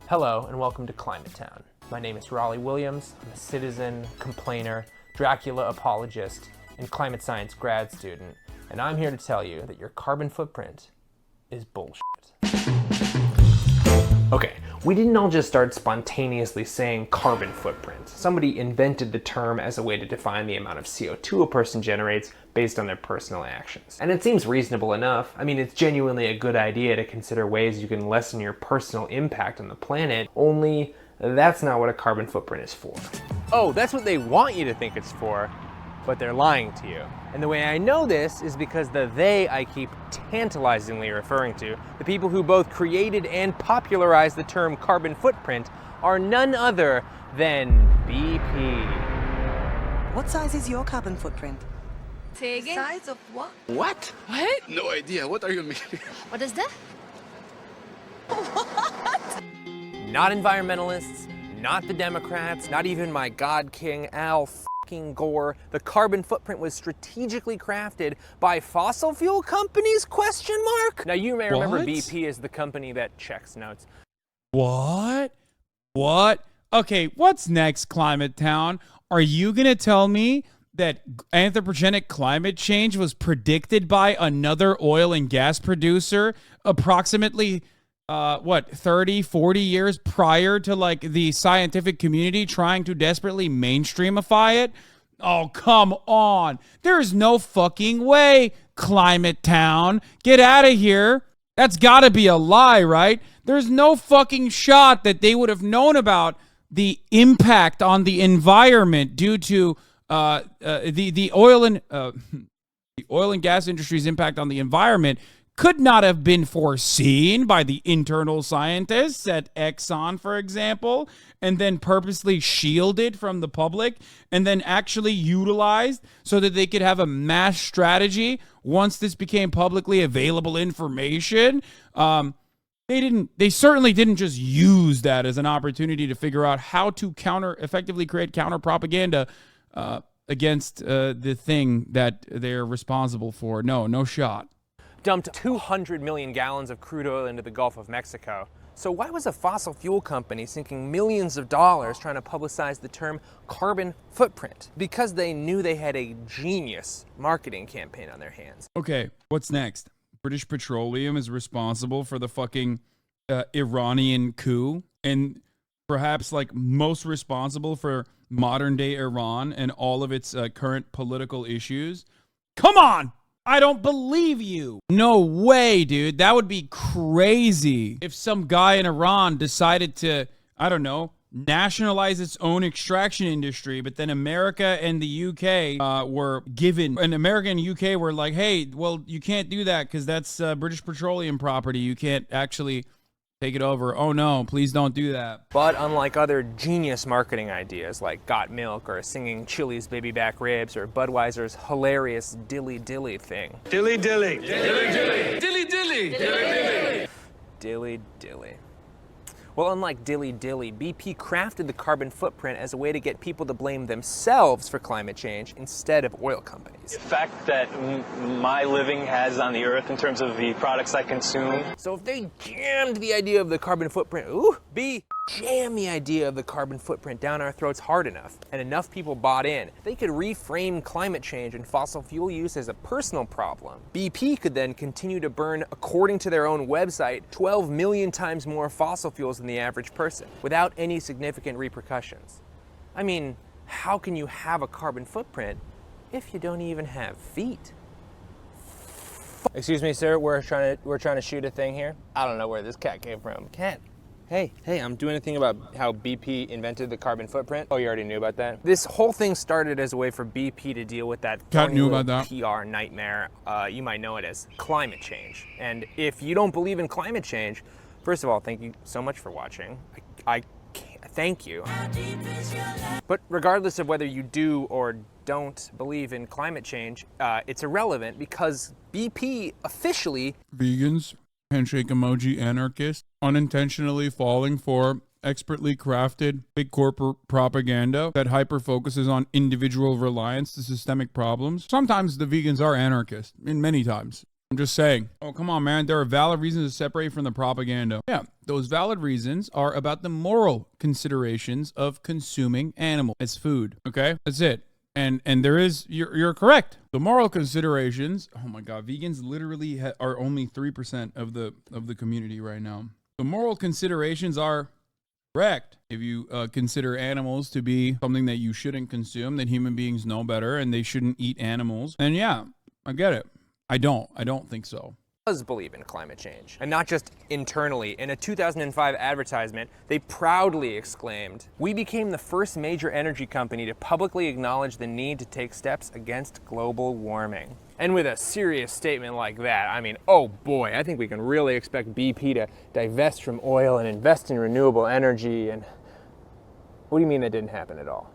Hello and welcome to Climate Town. My name is Rollie Williams. I'm a citizen, complainer, Dracula apologist, and climate science grad student, and I'm here to tell you that your carbon footprint is bullshit. Okay, we didn't all just start spontaneously saying carbon footprint. Somebody invented the term as a way to define the amount of CO2 a person generates based on their personal actions. And it seems reasonable enough. I mean, it's genuinely a good idea to consider ways you can lessen your personal impact on the planet, only that's not what a carbon footprint is for. Oh, that's what they want you to think it's for, but they're lying to you. And the way I know this is because the they I keep tantalizingly referring to, the people who both created and popularized the term carbon footprint, are none other than BP. What size is your carbon footprint? Say again? Size of what? What? What? No idea. What are you making? What is that? Not environmentalists, not the Democrats, not even my God King Al fucking Gore. The carbon footprint was strategically crafted by fossil fuel companies, ? Now you may remember What? BP as the company that checks notes. What? Okay, what's next, Climate Town? Are you going to tell me that anthropogenic climate change was predicted by another oil and gas producer approximately 30, 40 years prior to like the scientific community trying to desperately mainstreamify it? Oh, come on. There's no fucking way, Climate Town. Get out of here. That's gotta be a lie, right? There's no fucking shot that they would have known about the impact on the environment due to the oil and gas industry's impact on the environment could not have been foreseen by the internal scientists at Exxon, for example, and then purposely shielded from the public and then actually utilized so that they could have a mass strategy once this became publicly available information. They certainly didn't just use that as an opportunity to figure out how to effectively create counter propaganda against the thing that they're responsible for. No shot. Dumped 200 million gallons of crude oil into the Gulf of Mexico. So why was a fossil fuel company sinking millions of dollars trying to publicize the term carbon footprint? Because they knew they had a genius marketing campaign on their hands. Okay, what's next? British Petroleum is responsible for the fucking Iranian coup and perhaps like most responsible for modern day Iran and all of its current political issues. Come on! I don't believe you. No way, dude. That would be crazy. If some guy in Iran decided to, I don't know, nationalize its own extraction industry, but then America and the UK were given, and America and UK were like, hey, well, you can't do that because that's British Petroleum property. You can't actually take it over. Oh no, please don't do that. But unlike other genius marketing ideas like Got Milk or singing Chili's Baby Back Ribs or Budweiser's hilarious Dilly Dilly thing. Dilly dilly. Dilly dilly. Dilly dilly. Dilly dilly. Dilly Dilly. Well, unlike Dilly Dilly, BP crafted the carbon footprint as a way to get people to blame themselves for climate change instead of oil companies. The fact that my living has on the earth in terms of the products I consume. So if they jammed the idea of the carbon footprint, jam the idea of the carbon footprint down our throats hard enough, and enough people bought in, they could reframe climate change and fossil fuel use as a personal problem. BP could then continue to burn, according to their own website, 12 million times more fossil fuels than the average person, without any significant repercussions. I mean, how can you have a carbon footprint if you don't even have feet? Excuse me, sir, we're trying to shoot a thing here. I don't know where this cat came from. Cat. Hey, I'm doing a thing about how BP invented the carbon footprint. Oh, you already knew about that? This whole thing started as a way for BP to deal with that Cat knew about that. PR nightmare. You might know it as climate change. And if you don't believe in climate change, first of all, thank you so much for watching. I thank you. But regardless of whether you do or don't believe in climate change, it's irrelevant because BP officially... Vegans, handshake emoji anarchists, unintentionally falling for expertly crafted big corporate propaganda that hyper focuses on individual reliance to systemic problems. Sometimes the vegans are anarchists, and many times. I'm just saying. Oh, come on, man. There are valid reasons to separate from the propaganda. Yeah, those valid reasons are about the moral considerations of consuming animal as food. Okay, that's it. And there is, you're correct. The moral considerations. Oh my God, vegans literally are only 3% of the community right now. The moral considerations are correct. If you consider animals to be something that you shouldn't consume, that human beings know better and they shouldn't eat animals, then yeah, I get it. I don't think so. Does believe in climate change, and not just internally. In a 2005 advertisement, they proudly exclaimed, "We became the first major energy company to publicly acknowledge the need to take steps against global warming." And with a serious statement like that, I mean, oh boy, I think we can really expect BP to divest from oil and invest in renewable energy. And what do you mean that didn't happen at all?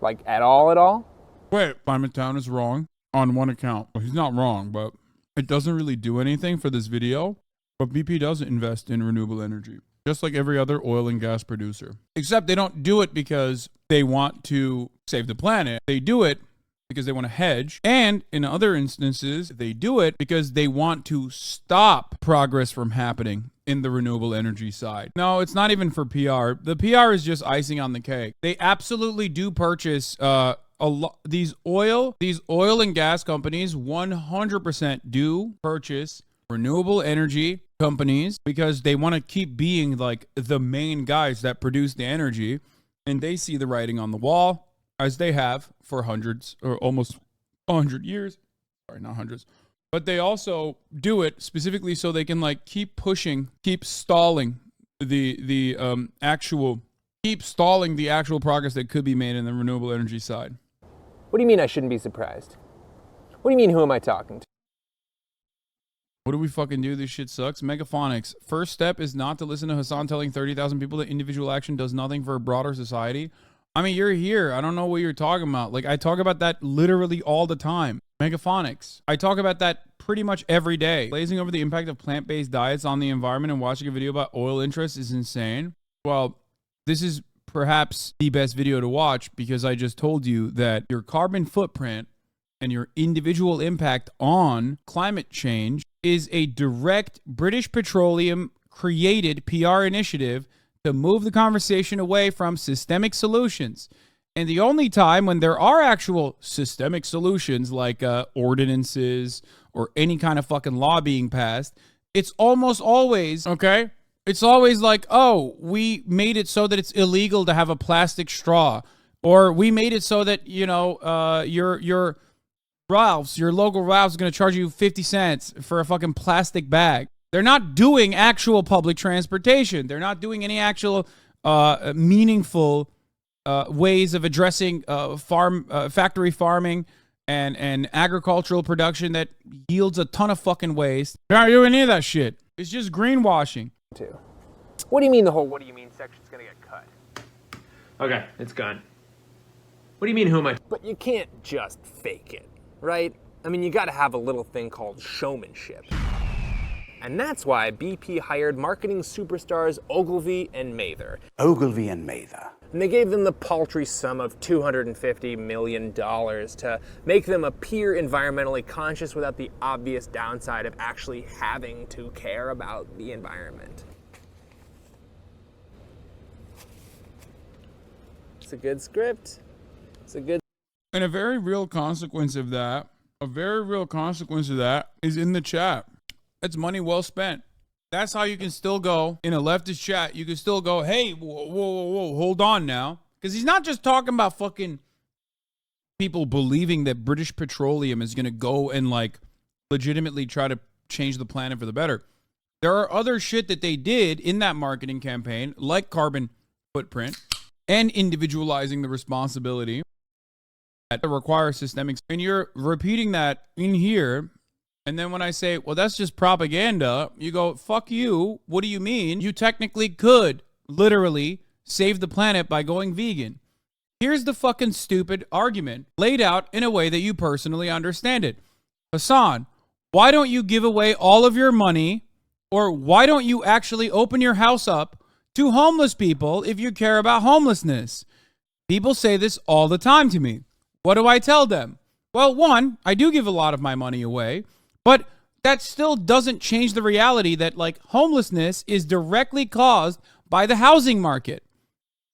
Like at all? Wait, Climate Town is wrong on one account. Well, he's not wrong, but it doesn't really do anything for this video. But BP does invest in renewable energy, just like every other oil and gas producer. Except they don't do it because they want to save the planet. They do it because they want to hedge. And in other instances, they do it because they want to stop progress from happening in the renewable energy side. No, it's not even for PR. The PR is just icing on the cake. They absolutely do purchase these oil and gas companies 100% do purchase renewable energy companies because they want to keep being like the main guys that produce the energy, and they see the writing on the wall, as they have for hundreds or almost 100 years. Sorry, not hundreds. But they also do it specifically so they can like keep pushing, keep stalling the actual progress that could be made in the renewable energy side. What do you mean I shouldn't be surprised? What do you mean, who am I talking to? What do we fucking do? This shit sucks. Megaphonics. First step is not to listen to Hassan telling 30,000 people that individual action does nothing for a broader society. I mean, you're here. I don't know what you're talking about. Like, I talk about that literally all the time. Megaphonics. I talk about that pretty much every day. Glazing over the impact of plant-based diets on the environment and watching a video about oil interests is insane. Well, this is perhaps the best video to watch because I just told you that your carbon footprint and your individual impact on climate change is a direct British Petroleum created PR initiative to move the conversation away from systemic solutions. And the only time when there are actual systemic solutions like ordinances or any kind of fucking law being passed, it's almost always, okay? It's always like, oh, we made it so that it's illegal to have a plastic straw. Or we made it so that, you know, your Ralph's, your local Ralph's is going to charge you 50 cents for a fucking plastic bag. They're not doing actual public transportation. They're not doing any actual meaningful ways of addressing factory farming and agricultural production that yields a ton of fucking waste. They're not doing any of that shit. It's just greenwashing. Too. What do you mean the whole "what do you mean" section's gonna get cut? Okay, it's gone. What do you mean, who am I? But you can't just fake it, right? I mean, you gotta have a little thing called showmanship. And that's why BP hired marketing superstars Ogilvy and Mather. And they gave them the paltry sum of $250 million to make them appear environmentally conscious without the obvious downside of actually having to care about the environment. It's a good script. It's a good... And a very real consequence of that is in the chat. It's money well spent. That's how you can still go in a leftist chat. You can still go, hey, whoa, hold on now. Because he's not just talking about fucking people believing that British Petroleum is going to go and like legitimately try to change the planet for the better. There are other shit that they did in that marketing campaign, like carbon footprint and individualizing the responsibility that requires systemic. And you're repeating that in here. And then when I say, well, that's just propaganda, you go, fuck you. What do you mean? You technically could literally save the planet by going vegan. Here's the fucking stupid argument laid out in a way that you personally understand it. Hassan, why don't you give away all of your money, or why don't you actually open your house up to homeless people if you care about homelessness? People say this all the time to me. What do I tell them? Well, one, I do give a lot of my money away. But that still doesn't change the reality that like homelessness is directly caused by the housing market.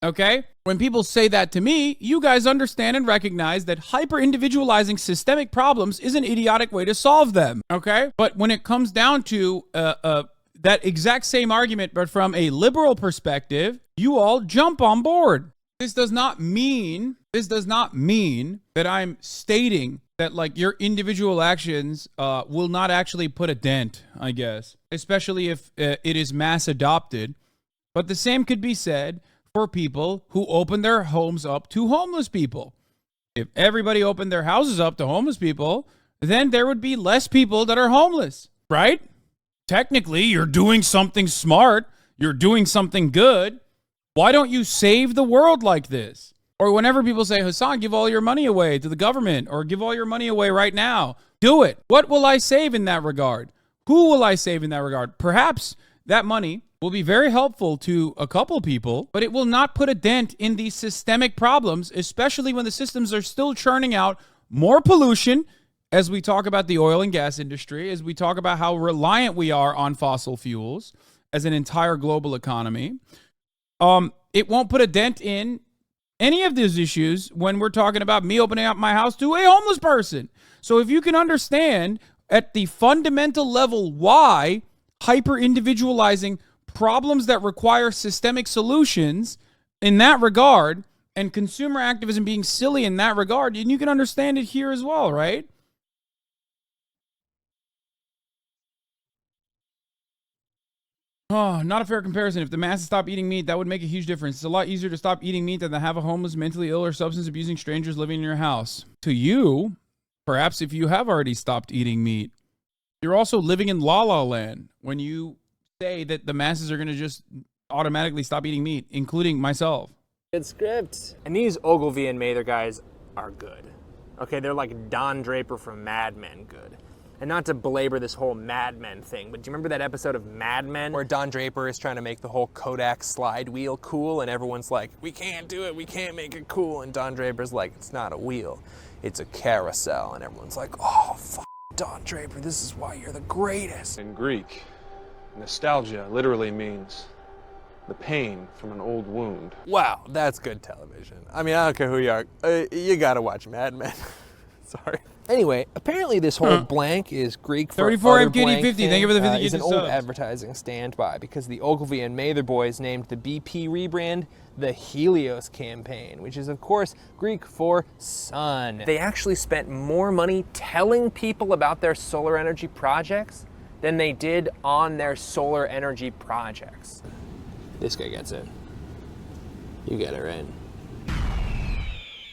Okay? When people say that to me, you guys understand and recognize that hyper-individualizing systemic problems is an idiotic way to solve them. Okay? But when it comes down to that exact same argument, but from a liberal perspective, you all jump on board. This does not mean that I'm stating that like your individual actions will not actually put a dent, I guess, especially if it is mass adopted. But the same could be said for people who open their homes up to homeless people. If everybody opened their houses up to homeless people, then there would be less people that are homeless, right? Technically, you're doing something smart. You're doing something good. Why don't you save the world like this? Or whenever people say, Hassan, give all your money away to the government or give all your money away right now, do it. What will I save in that regard? Who will I save in that regard? Perhaps that money will be very helpful to a couple people, but it will not put a dent in these systemic problems, especially when the systems are still churning out more pollution, as we talk about the oil and gas industry, as we talk about how reliant we are on fossil fuels as an entire global economy. It won't put a dent in any of these issues when we're talking about me opening up my house to a homeless person. So if you can understand at the fundamental level why hyper-individualizing problems that require systemic solutions in that regard and consumer activism being silly in that regard, and you can understand it here as well, right? Oh, not a fair comparison. If the masses stop eating meat, that would make a huge difference. It's a lot easier to stop eating meat than to have a homeless, mentally ill, or substance abusing strangers living in your house. To you, perhaps if you have already stopped eating meat, you're also living in la la land when you say that the masses are going to just automatically stop eating meat, including myself. Good script. And these Ogilvy and Mather guys are good. Okay, they're like Don Draper from Mad Men good. And not to belabor this whole Mad Men thing, but do you remember that episode of Mad Men where Don Draper is trying to make the whole Kodak slide wheel cool and everyone's like, we can't do it, we can't make it cool. And Don Draper's like, it's not a wheel, it's a carousel. And everyone's like, oh, Don Draper, this is why you're the greatest. In Greek, nostalgia literally means the pain from an old wound. Wow, that's good television. I mean, I don't care who you are, you gotta watch Mad Men. Sorry. Anyway, apparently this whole blank is Greek for 34 utter MKD blank 50. Thank you for the 50 is an gifted old subs. advertising standby because the Ogilvy and Mather boys named the BP rebrand the Helios campaign, which is of course Greek for sun. They actually spent more money telling people about their solar energy projects than they did on their solar energy projects. This guy gets it. You get it, right?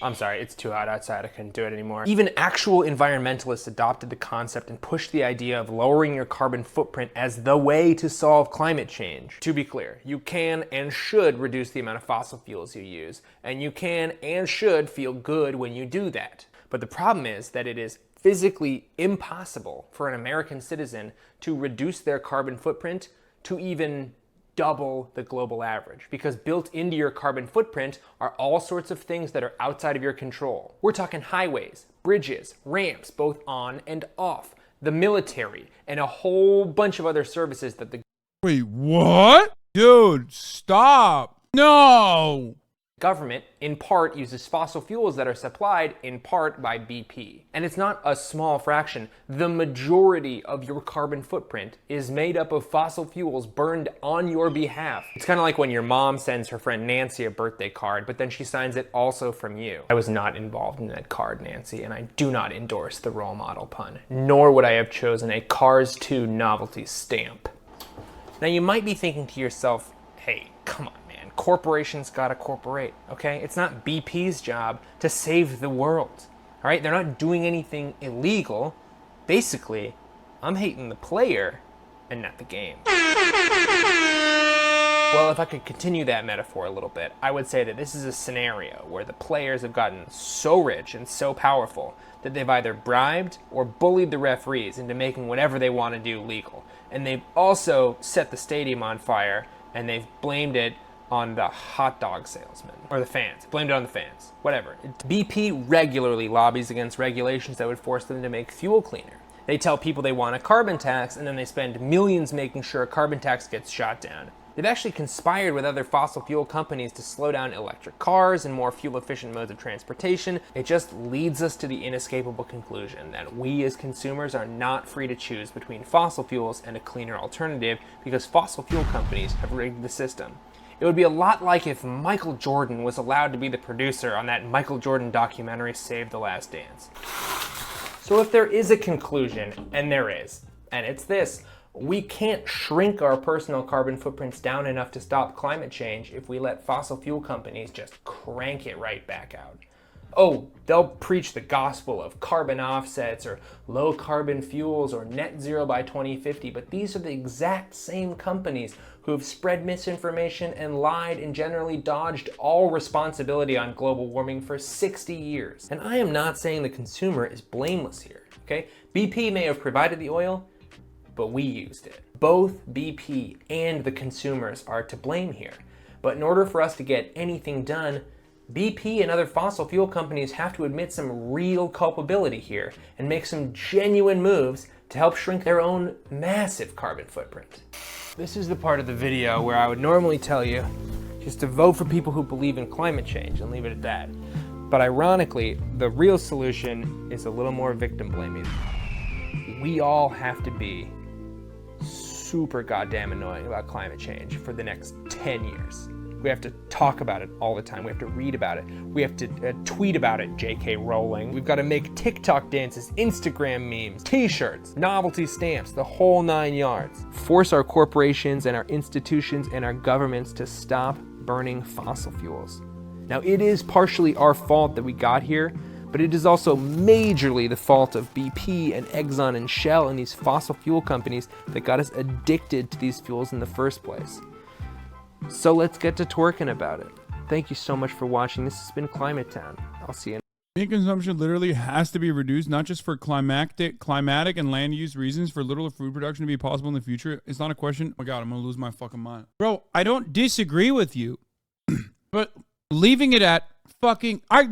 I'm sorry, it's too hot outside, I couldn't do it anymore. Even actual environmentalists adopted the concept and pushed the idea of lowering your carbon footprint as the way to solve climate change. To be clear, you can and should reduce the amount of fossil fuels you use, and you can and should feel good when you do that. But the problem is that it is physically impossible for an American citizen to reduce their carbon footprint to even double the global average, because built into your carbon footprint are all sorts of things that are outside of your control. We're talking highways, bridges, ramps, both on and off, the military, and a whole bunch of other services that the Wait, what? Dude, stop. No. government, in part, uses fossil fuels that are supplied in part by BP. And it's not a small fraction. The majority of your carbon footprint is made up of fossil fuels burned on your behalf. It's kind of like when your mom sends her friend Nancy a birthday card, but then she signs it also from you. I was not involved in that card, Nancy, and I do not endorse the role model pun, nor would I have chosen a Cars 2 novelty stamp. Now you might be thinking to yourself, hey, come on. Corporations gotta corporate, okay? It's not BP's job to save the world, all right? They're not doing anything illegal. Basically, I'm hating the player and not the game. Well, if I could continue that metaphor a little bit, I would say that this is a scenario where the players have gotten so rich and so powerful that they've either bribed or bullied the referees into making whatever they want to do legal. And they've also set the stadium on fire, and they've blamed it on the hot dog salesman, or the fans. Blamed it on the fans, whatever. BP regularly lobbies against regulations that would force them to make fuel cleaner. They tell people they want a carbon tax, and then they spend millions making sure a carbon tax gets shot down. They've actually conspired with other fossil fuel companies to slow down electric cars and more fuel-efficient modes of transportation. It just leads us to the inescapable conclusion that we as consumers are not free to choose between fossil fuels and a cleaner alternative because fossil fuel companies have rigged the system. It would be a lot like if Michael Jordan was allowed to be the producer on that Michael Jordan documentary Save the Last Dance. So if there is a conclusion, and there is, and it's this: we can't shrink our personal carbon footprints down enough to stop climate change if we let fossil fuel companies just crank it right back out. Oh, they'll preach the gospel of carbon offsets or low carbon fuels or net zero by 2050, but these are the exact same companies who have spread misinformation and lied and generally dodged all responsibility on global warming for 60 years. And I am not saying the consumer is blameless here, okay? BP may have provided the oil, but we used it. Both BP and the consumers are to blame here. But in order for us to get anything done, BP and other fossil fuel companies have to admit some real culpability here and make some genuine moves to help shrink their own massive carbon footprint. This is the part of the video where I would normally tell you just to vote for people who believe in climate change and leave it at that. But ironically, the real solution is a little more victim blaming. We all have to be super goddamn annoying about climate change for the next 10 years. We have to talk about it all the time. We have to read about it. We have to tweet about it, J.K. Rowling. We've got to make TikTok dances, Instagram memes, t-shirts, novelty stamps, the whole 9 yards. Force our corporations and our institutions and our governments to stop burning fossil fuels. Now, it is partially our fault that we got here, but it is also majorly the fault of BP and Exxon and Shell and these fossil fuel companies that got us addicted to these fuels in the first place. So let's get to twerking about it. Thank you so much for watching. This has been Climate Town. I'll see you. Meat consumption literally has to be reduced, not just for climatic and land use reasons, for little food production to be possible in the future. It's not a question. Oh my God, I'm gonna lose my fucking mind. Bro, I don't disagree with you, but leaving it at fucking, I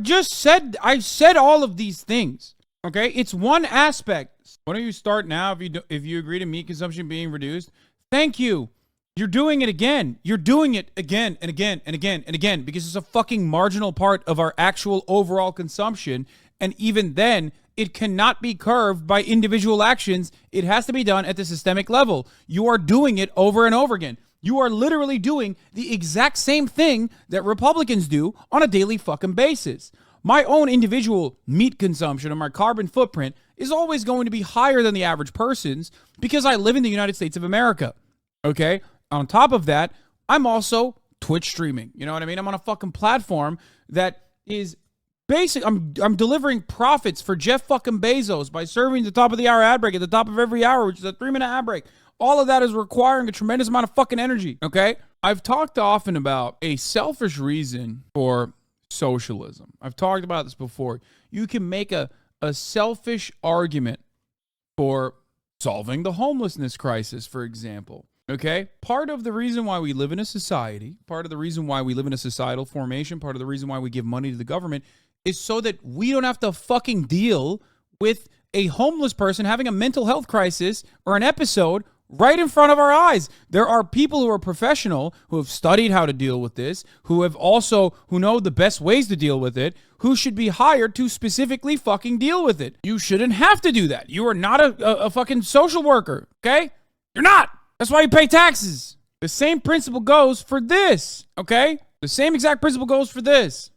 said all of these things. Okay, it's one aspect. Why don't you start now if you agree to meat consumption being reduced? Thank you. You're doing it again. You're doing it again and again and again and again because it's a fucking marginal part of our actual overall consumption. And even then, it cannot be curved by individual actions. It has to be done at the systemic level. You are doing it over and over again. You are literally doing the exact same thing that Republicans do on a daily fucking basis. My own individual meat consumption or my carbon footprint is always going to be higher than the average person's because I live in the United States of America. Okay? On top of that, I'm also Twitch streaming. You know what I mean? I'm on a fucking platform that is basic. I'm delivering profits for Jeff fucking Bezos by serving the top of the hour ad break at the top of every hour, which is a 3-minute ad break. All of that is requiring a tremendous amount of fucking energy. Okay? I've talked often about a selfish reason for socialism. I've talked about this before. You can make a selfish argument for solving the homelessness crisis, for example. Okay? Part of the reason why we live in a society, part of the reason why we live in a societal formation, part of the reason why we give money to the government is so that we don't have to fucking deal with a homeless person having a mental health crisis or an episode right in front of our eyes. There are people who are professional, who have studied how to deal with this, who know the best ways to deal with it, who should be hired to specifically fucking deal with it. You shouldn't have to do that. You are not a fucking social worker, okay? You're not. That's why you pay taxes. The same principle goes for this, okay? The same exact principle goes for this.